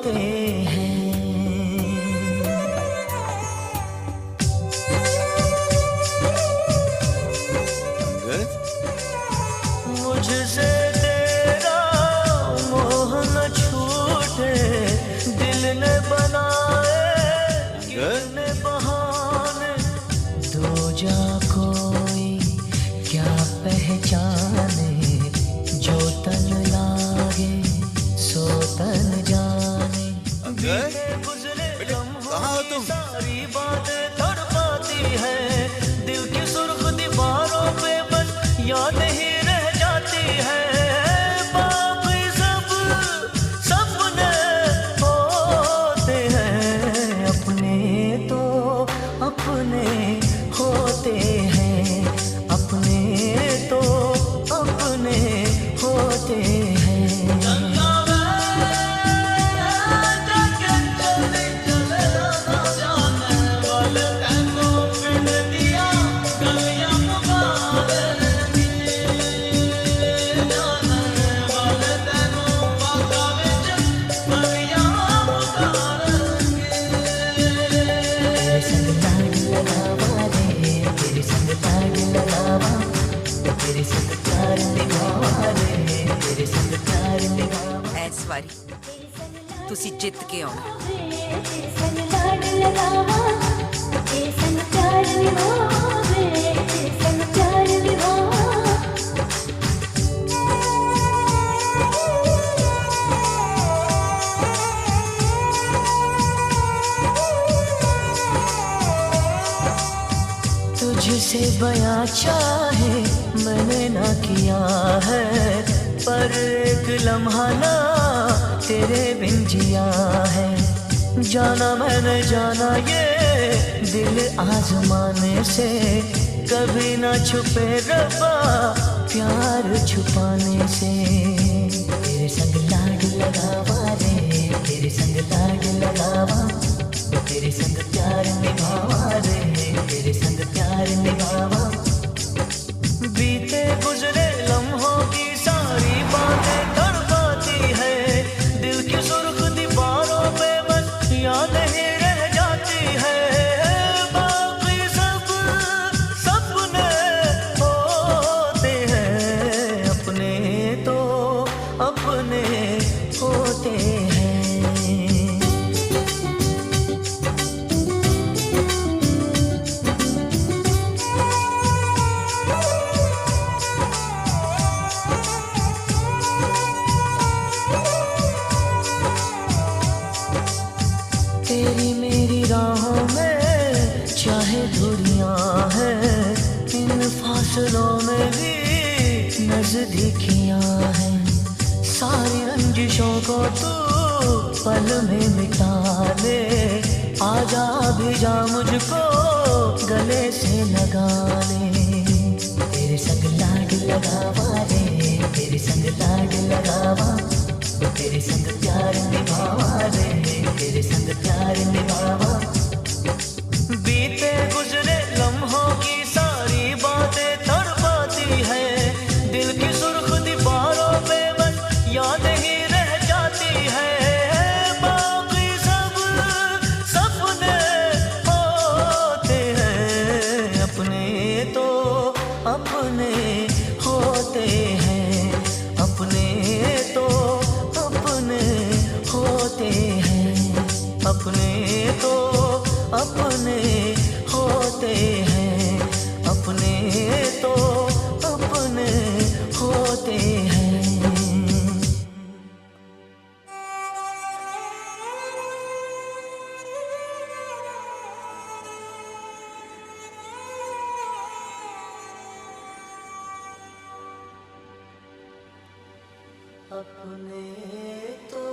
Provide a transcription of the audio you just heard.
होते हैं। मुझसे तेरा मोह न छूटे, दिल ने बनाए कितने बहाने, दो जा कोई क्या पहचाने, जो तन लागे सो तन जाने। गुजरे लम्हों की सारी बातें तड़पाती है, दिल की सुर्ख दीवारों पे बस यादें ही रह जाती है। बाकी सब सपने होते हैं, अपने तो अपने होते हैं, अपने तो अपने होते हैं। ऐश्वरी तुसी जित के आना। तुझसे बयां चाहे मैंने ना किया है, पर एक लम्हा ना तेरे बिन जिया है। जाना मैंने जाना ये दिल आजमाने से, कभी ना छुपे रब्बा प्यार छुपाने से। तेरे संग लाड लगावा रे, तेरे संग लाड लगावा, तेरे संग प्यार निभावा रे, तेरे संग प्यार निभावा। बीते गुजरे लम्हों की सारी बातें तड़पाती है, दिल की सुर्ख दीवारों पे बस यादें ही रह जाती है। बाकी सब सपने होते हैं, अपने तो अपने होते हैं। तेरी मेरी राहों में चाहे दूरियां हैं, इन फासलों में भी नजदीकियां हैं। सारी रंजिशों को तू पल में मिटा ले, आजा भी जा मुझको गले से लगा ले। तेरे संग लाड लगावा रे, तेरे संग लाड लगावा, तेरे संग प्यार निभावा रे, तेरे संग प्यार निभावा। बीते गुजरे लम्हों की सारी बातें तड़पाती है, दिल की सुर्ख दीवारों पे बस यादें ही रह जाती है। बाकी सब सपने होते हैं, अपने तो अपने होते हैं, अपने तो अपने होते हैं, अपने तो अपने होते हैं, अपने तो अपने होते हैं। अपने तो